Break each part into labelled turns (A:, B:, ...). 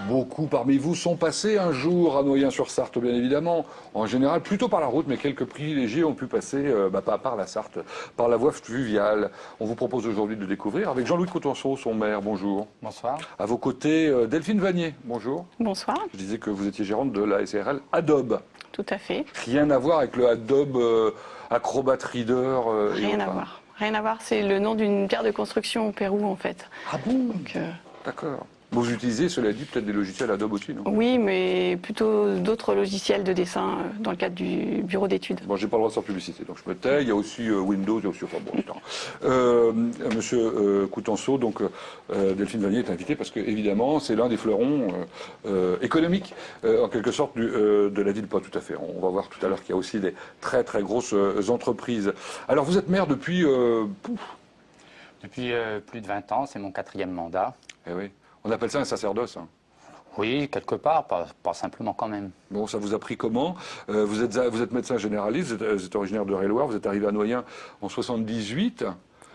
A: Beaucoup parmi vous sont passés un jour à Noyen-sur-Sarthe, bien évidemment. En général, plutôt par la route, mais quelques privilégiés ont pu passer, pas par la Sarthe, par la voie fluviale. On vous propose aujourd'hui de découvrir avec Jean-Louis de Coutenceau, son maire. Bonjour.
B: Bonsoir.
A: À vos côtés, Delphine Vanier. Bonjour.
C: Bonsoir.
A: Je disais que vous étiez gérante de la SARL Adobe.
C: Tout à fait.
A: Rien à voir avec le Adobe Acrobat Reader.
C: Rien à voir. Rien à voir. C'est le nom d'une pierre de construction au Pérou, en fait.
A: Ah bon?
C: Donc,
A: D'accord. Vous utilisez, cela dit, peut-être des logiciels Adobe aussi, non?
C: oui, mais plutôt d'autres logiciels de dessin dans le cadre du bureau d'études.
A: Bon, j'ai pas le droit de faire publicité, donc je me tais. Il y a aussi Windows, il y a aussi... Enfin bon, etc. Monsieur Coutenceau, donc Delphine Vanier est invitée parce que, évidemment, c'est l'un des fleurons économiques, en quelque sorte, de la ville. Pas tout à fait. On va voir tout à l'heure qu'il y a aussi des très, très grosses entreprises. Alors, vous êtes maire depuis...
B: Depuis plus de 20 ans, c'est mon 4e mandat.
A: Eh oui. On appelle ça un sacerdoce. Hein.
B: Oui, quelque part, pas simplement quand même.
A: Bon, ça vous a pris comment? Vous êtes médecin généraliste, vous êtes originaire de Réloir, vous êtes arrivé à Noyen en 78.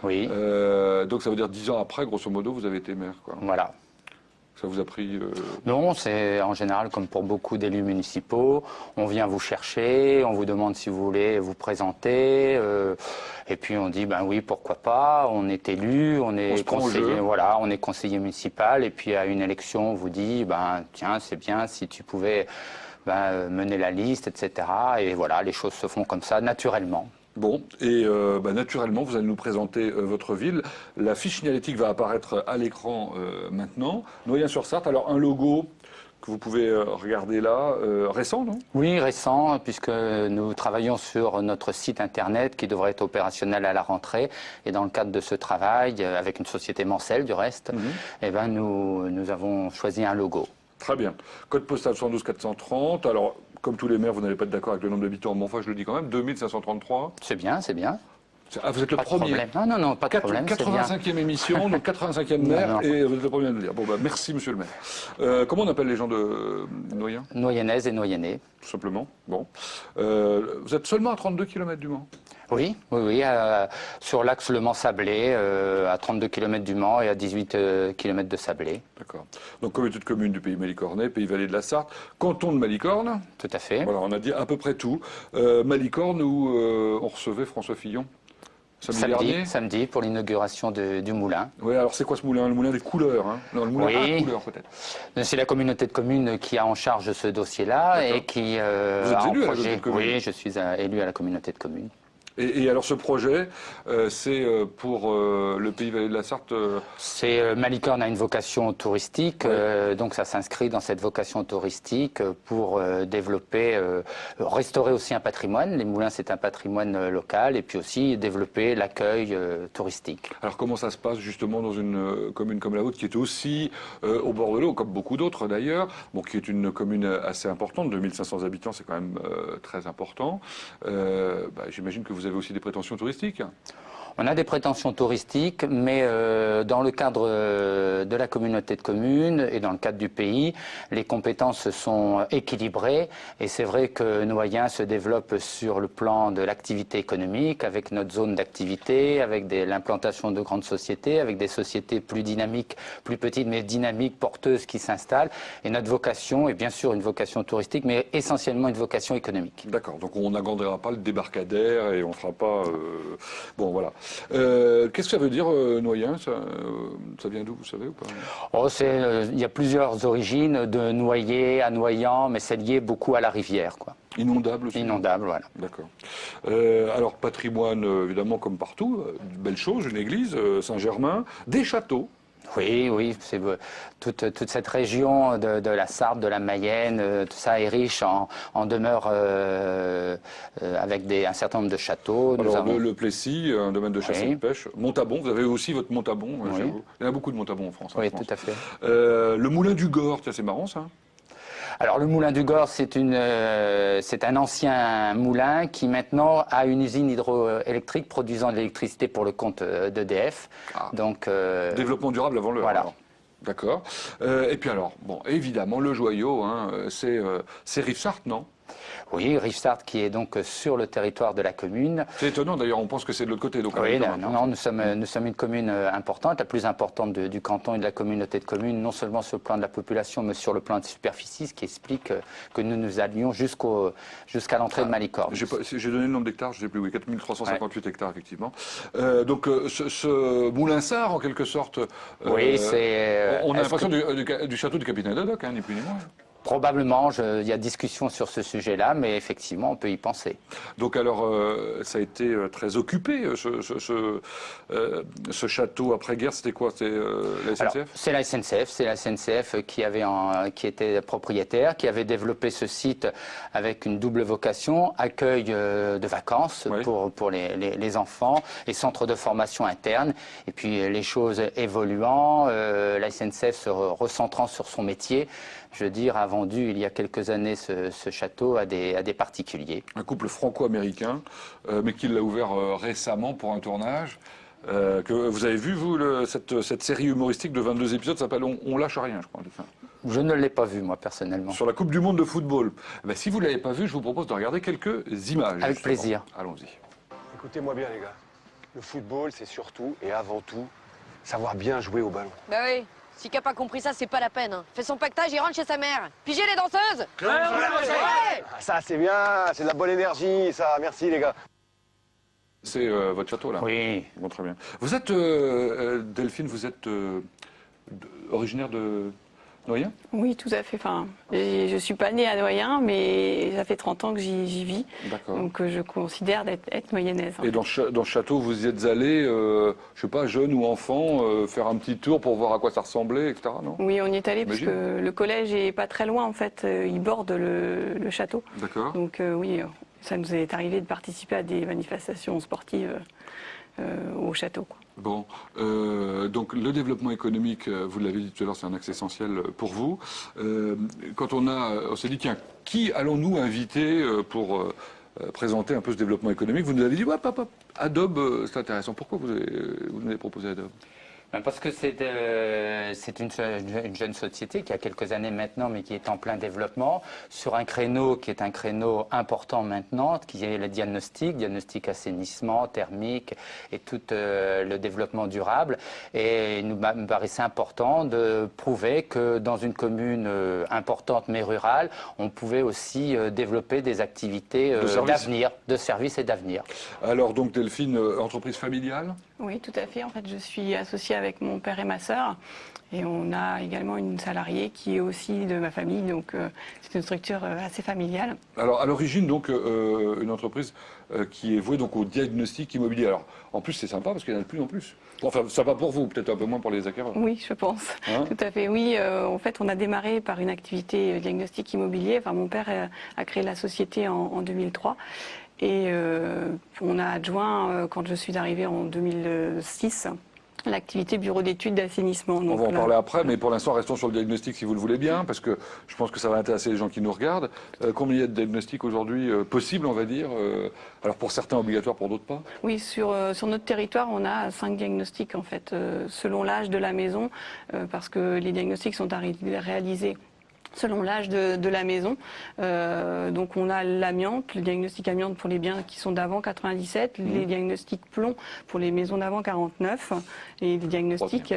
B: Oui.
A: Donc ça veut dire 10 ans après, grosso modo, vous avez été maire, quoi.
B: Voilà.
A: Ça vous a pris...
B: Non, c'est en général comme pour beaucoup d'élus municipaux. On vient vous chercher, on vous demande si vous voulez vous présenter. Et puis on dit, ben oui, pourquoi pas. On est élu, on est conseiller, voilà, on est conseiller municipal. Et puis à une élection, on vous dit, ben tiens, c'est bien si tu pouvais mener la liste, etc. Et voilà, les choses se font comme ça, naturellement.
A: Bon, et naturellement, vous allez nous présenter votre ville. La fiche signalétique va apparaître à l'écran maintenant. Noyen-sur-Sarthe, alors un logo que vous pouvez regarder là, récent, non?
B: Oui, récent, puisque nous travaillons sur notre site internet qui devrait être opérationnel à la rentrée. Et dans le cadre de ce travail, avec une société Mancel du reste, nous avons choisi un logo.
A: Très bien. Code postal 112 430. Alors, comme tous les maires, vous n'allez pas être d'accord avec le nombre d'habitants, mais enfin, je le dis quand même, 2533.
B: C'est bien, c'est bien.
A: Ah, vous êtes le
B: pas
A: premier.
B: De problème. Non, pas de problème.
A: 85e émission, donc 85e maire, et vous êtes le premier à nous le dire. Bon, merci, monsieur le maire. Comment on appelle les gens de Noyen?
B: Noyennaise et Noyennais.
A: Tout simplement. Bon. Vous êtes seulement à 32 km du Mans?
B: Oui, sur l'axe Le Mans-Sablé, à 32 km du Mans et à 18 km de Sablé.
A: D'accord. Donc, communauté de communes du pays Malicornais, pays Vallée de la Sarthe, canton de Malicorne.
B: Tout à fait.
A: Voilà, on a dit à peu près tout. Malicorne, où on recevait François Fillon.
B: Samedi, pour l'inauguration du moulin.
A: Oui, alors c'est quoi ce moulin? Le moulin des couleurs, hein? Non, le moulin à couleurs, peut-être.
B: C'est la communauté de communes qui a en charge ce dossier-là et qui
A: Vous êtes élu à la communauté de communes?
B: Oui, je suis élu à la communauté de communes.
A: Et alors ce projet, c'est pour le pays Vallée de la Sarthe
B: Malicorne a une vocation touristique, donc ça s'inscrit dans cette vocation touristique pour développer, restaurer aussi un patrimoine. Les moulins, c'est un patrimoine local, et puis aussi développer l'accueil touristique.
A: Alors comment ça se passe justement dans une commune comme la vôtre, qui est aussi au bord de l'eau, comme beaucoup d'autres d'ailleurs, bon, qui est une commune assez importante, 2500 habitants, c'est quand même très important. J'imagine que vous avez aussi des prétentions touristiques?
B: On a des prétentions touristiques, mais dans le cadre de la communauté de communes et dans le cadre du pays, les compétences sont équilibrées. Et c'est vrai que Noyen se développe sur le plan de l'activité économique, avec notre zone d'activité, avec l'implantation de grandes sociétés, avec des sociétés plus dynamiques, plus petites, mais dynamiques, porteuses qui s'installent. Et notre vocation est bien sûr une vocation touristique, mais essentiellement une vocation économique.
A: D'accord, donc on n'agrandira pas le débarcadère et on ne fera pas... Bon, voilà. Qu'est-ce que ça veut dire Noyen? Ça vient d'où, vous savez ou pas?
B: Il y a plusieurs origines, de noyer à noyant, mais c'est lié beaucoup à la rivière, quoi.
A: Inondable aussi?
B: Inondable, voilà.
A: D'accord. Alors, patrimoine, évidemment, comme partout, de belles choses, une église, Saint-Germain, des châteaux.
B: Oui, c'est toute cette région de la Sarthe, de la Mayenne, tout ça est riche en demeures avec un certain nombre de châteaux.
A: Alors le Plessis, un domaine de chasse et de pêche. Montabon, vous avez aussi votre Montabon chez vous. Il y en a beaucoup de Montabon en France.
B: Oui, tout à fait.
A: Le moulin du Gord, c'est marrant ça.
B: Alors le moulin du Gord, c'est un ancien moulin qui maintenant a une usine hydroélectrique produisant de l'électricité pour le compte d'EDF. Donc
A: développement durable avant l'heure.
B: Voilà.
A: D'accord. Et puis alors, bon, évidemment, le joyau, hein, c'est Rive-Sarthe, non?
B: Oui, Rivesaltes qui est donc sur le territoire de la commune.
A: C'est étonnant d'ailleurs, on pense que c'est de l'autre côté. Donc
B: Oui, non, nous sommes une commune importante, la plus importante du canton et de la communauté de communes, non seulement sur le plan de la population, mais sur le plan de superficie, ce qui explique que nous nous allions jusqu'à l'entrée de Malicorne.
A: J'ai donné le nombre d'hectares, je ne sais plus, oui, 4358 hectares effectivement. Donc ce Moulinsart en quelque sorte,
B: oui, c'est.
A: On a l'impression du château du capitaine Haddock, hein, ni plus ni moins.
B: Probablement, il y a discussion sur ce sujet-là, mais effectivement, on peut y penser.
A: Donc alors, ça a été très occupé, ce château après-guerre, c'était quoi? C'était la SNCF?
B: C'est la SNCF qui était propriétaire, qui avait développé ce site avec une double vocation, accueil de vacances
A: oui.
B: pour les enfants et centre de formation interne. Et puis les choses évoluant, la SNCF se recentrant sur son métier, je veux dire, a vendu il y a quelques années ce château à des particuliers. Un
A: couple franco-américain, mais qui l'a ouvert récemment pour un tournage. Que vous avez vu, vous, cette série humoristique de 22 épisodes, ça s'appelle On lâche rien, je crois.
B: Je ne l'ai pas vu, moi, personnellement.
A: Sur la Coupe du Monde de football. Ben, si vous ne l'avez pas vu, je vous propose de regarder quelques images.
B: Avec plaisir.
A: Allons-y.
D: Écoutez-moi bien, les gars. Le football, c'est surtout et avant tout savoir bien jouer au ballon.
E: Bah oui. Si qui n'a pas compris ça, c'est pas la peine. Fait son pactage, il rentre chez sa mère. Pigez les danseuses.
D: Ah, ça, c'est bien, c'est de la bonne énergie, ça. Merci, les gars.
A: C'est votre château, là?
B: Oui.
A: Bon, très bien. Vous êtes, Delphine, vous êtes originaire de Noyen?
C: Oui, tout à fait. Enfin, je ne suis pas née à Noyen, mais ça fait 30 ans que j'y vis.
A: D'accord.
C: Donc je considère être noyennaise.
A: Et dans le château, vous y êtes allé, je sais pas, jeune ou enfant, faire un petit tour pour voir à quoi ça ressemblait, etc., non?
C: Oui, on y est allé parce que le collège est pas très loin, en fait. Il borde le château.
A: D'accord.
C: Donc oui, ça nous est arrivé de participer à des manifestations sportives au château, quoi.
A: Bon, donc le développement économique, vous l'avez dit tout à l'heure, c'est un axe essentiel pour vous. Quand on s'est dit, tiens, qui allons-nous inviter pour présenter un peu ce développement économique? Vous nous avez dit, ouais, papa, Adobe, c'est intéressant. Pourquoi vous nous avez proposé Adobe?
B: Parce que c'est une jeune société qui a quelques années maintenant, mais qui est en plein développement, sur un créneau qui est un créneau important maintenant, qui est le diagnostic assainissement, thermique et tout le développement durable. Et il me paraissait important de prouver que dans une commune importante mais rurale, on pouvait aussi développer des activités d'avenir, de services et d'avenir.
A: Alors donc Delphine, entreprise familiale?
C: Oui, tout à fait. En fait, je suis associée avec mon père et ma sœur. Et on a également une salariée qui est aussi de ma famille. Donc, c'est une structure assez familiale.
A: Alors, à l'origine, donc, une entreprise qui est vouée donc, au diagnostic immobilier. Alors, en plus, c'est sympa parce qu'il y en a de plus en plus. Enfin, ça va pour vous, peut-être un peu moins pour les acquéreurs.
C: Oui, je pense.
A: Hein?
C: Tout à fait. Oui, en fait, on a démarré par une activité diagnostic immobilier. Enfin, mon père a créé la société en 2003. Et on a adjoint, quand je suis arrivée en 2006, l'activité bureau d'études d'assainissement.
A: On va en parler après, mais pour l'instant, restons sur le diagnostic si vous le voulez bien, parce que je pense que ça va intéresser les gens qui nous regardent. Combien il y a de diagnostics aujourd'hui possibles, on va dire? Alors pour certains obligatoires, pour d'autres pas?
C: Oui, sur notre territoire, on a 5 diagnostics en fait, selon l'âge de la maison, parce que les diagnostics sont à réaliser selon l'âge de la maison. Donc on a l'amiante, le diagnostic amiante pour les biens qui sont d'avant 97, les diagnostics plomb pour les maisons d'avant 49, et les diagnostics,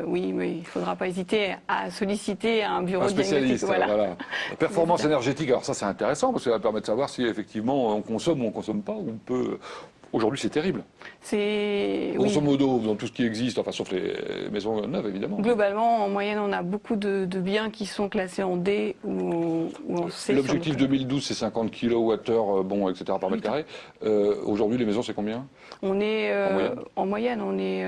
C: oui, mais il ne faudra pas hésiter à solliciter un bureau de diagnostic.
A: Voilà. La performance énergétique, alors ça c'est intéressant, parce que ça va permettre de savoir si effectivement on consomme ou on ne consomme pas, ou on peut... Aujourd'hui, c'est terrible.
C: C'est
A: grosso modo, dans tout ce qui existe, enfin sauf les maisons neuves évidemment.
C: Globalement, en moyenne, on a beaucoup de biens qui sont classés en D ou en C.
A: L'objectif 2012, c'est 50 kWh, bon, etc. par mètre carré. Aujourd'hui, les maisons, c'est combien?
C: On est en moyenne, on est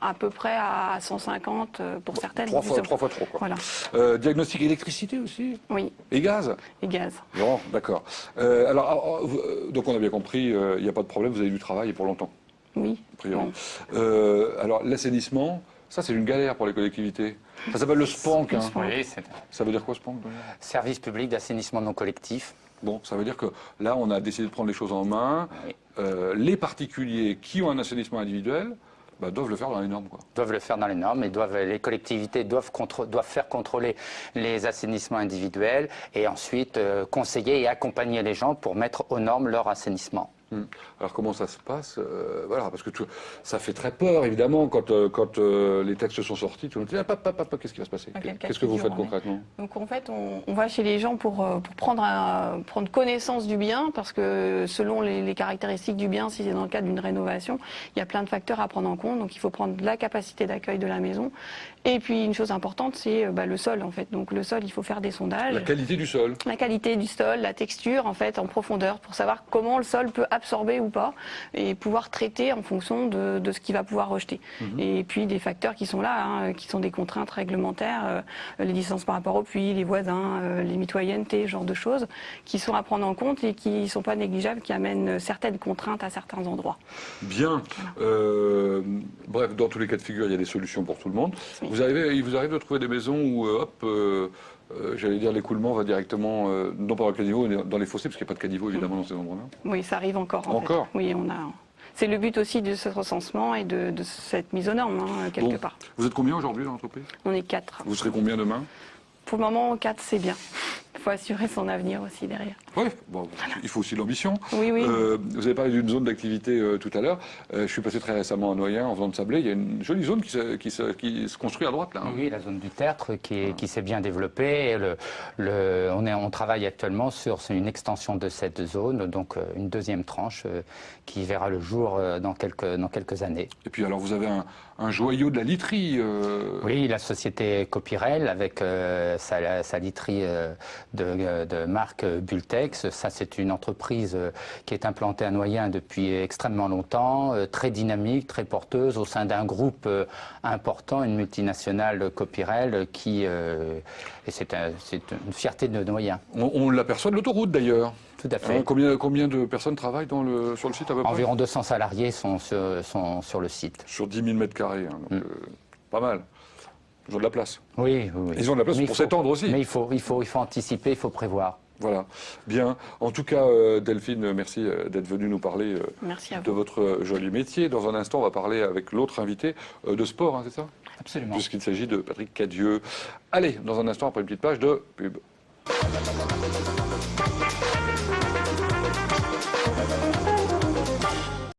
C: à peu près à 150 pour certaines.
A: Trois fois trop, quoi.
C: Voilà.
A: Diagnostic électricité aussi?
C: Oui.
A: Et gaz?
C: Et gaz.
A: Bon, d'accord. Donc on a bien compris, il n'y a pas de problème, vous avez du travail pour longtemps.
C: Oui.
A: A priori. Bon. Alors l'assainissement, ça c'est une galère pour les collectivités. Ça s'appelle le SPANC. Hein.
B: Oui,
A: ça veut dire quoi SPANC?
B: Service public d'assainissement non collectif.
A: Bon, ça veut dire que là, on a décidé de prendre les choses en main. Oui. Les particuliers qui ont un assainissement individuel doivent le faire dans les normes, quoi.
B: Doivent le faire dans les normes et les collectivités doivent faire contrôler les assainissements individuels et ensuite conseiller et accompagner les gens pour mettre aux normes leur assainissement.
A: Alors comment ça se passe Voilà, parce que ça fait très peur, évidemment, quand les textes sont sortis, tout le monde dit qu'est-ce qui va se passer? Qu'est-ce que vous faites concrètement?
C: Donc en fait, on va chez les gens pour prendre connaissance du bien, parce que selon les caractéristiques du bien, si c'est dans le cadre d'une rénovation, il y a plein de facteurs à prendre en compte. Donc il faut prendre la capacité d'accueil de la maison. Et puis une chose importante, c'est le sol, en fait. Donc le sol, il faut faire des sondages.
A: La qualité du sol.
C: La qualité du sol, la texture, en fait, en profondeur, pour savoir comment le sol peut absorber ou pas, et pouvoir traiter en fonction de ce qu'il va pouvoir rejeter. Et puis des facteurs qui sont là, qui sont des contraintes réglementaires, les distances par rapport au puits, les voisins, les mitoyennetés, ce genre de choses, qui sont à prendre en compte et qui ne sont pas négligeables, qui amènent certaines contraintes à certains endroits.
A: Bien.
C: Voilà.
A: Bref, dans tous les cas de figure, il y a des solutions pour tout le monde.
C: Oui.
A: Il vous arrive de trouver des maisons où, j'allais dire, l'écoulement va directement, non pas dans le caniveau, mais dans les fossés, parce qu'il n'y a pas de caniveau, évidemment, dans ces endroits-là.
C: Oui, ça arrive encore.
A: Encore ?
C: Oui, c'est le but aussi de ce recensement et de cette mise aux normes, quelque part.
A: Vous êtes combien aujourd'hui dans l'entreprise?
C: On est 4.
A: Vous serez combien demain?
C: Pour le moment, 4, c'est bien. Il faut assurer son avenir aussi derrière.
A: Oui, bon, il faut aussi l'ambition.
C: Oui, oui.
A: Vous avez parlé d'une zone d'activité tout à l'heure. Je suis passé très récemment à Noyen en faisant de Sablé. Il y a une jolie zone qui se construit à droite, là.
B: Oui, la zone du Tertre qui s'est bien développée. On travaille actuellement sur une extension de cette zone, donc une deuxième tranche qui verra le jour dans quelques années.
A: Et puis alors vous avez un joyau de la literie.
B: Oui, la société Copirel avec sa literie de marque Bultex. Ça, c'est une entreprise qui est implantée à Noyen depuis extrêmement longtemps, très dynamique, très porteuse au sein d'un groupe important, une multinationale Copirel et c'est une fierté de Noyen.
A: On l'aperçoit de l'autoroute d'ailleurs.
B: Tout à fait.
A: Combien de personnes travaillent sur le site à peu près?
B: Environ 200 salariés sont sur le site.
A: Sur 10 000 mètres carrés, donc pas mal. Ils ont de la place.
B: Oui.
A: Ils ont de la place pour s'étendre aussi.
B: Mais il faut anticiper, il faut prévoir.
A: Voilà, bien. En tout cas, Delphine, merci d'être venue nous parler
C: Merci à
A: de
C: vous.
A: votre joli métier. Dans un instant, on va parler avec l'autre invité de sport, hein, c'est ça?
B: Absolument.
A: Puisqu'il s'agit de Patrick Cadieux. Allez, dans un instant, après une petite page de pub.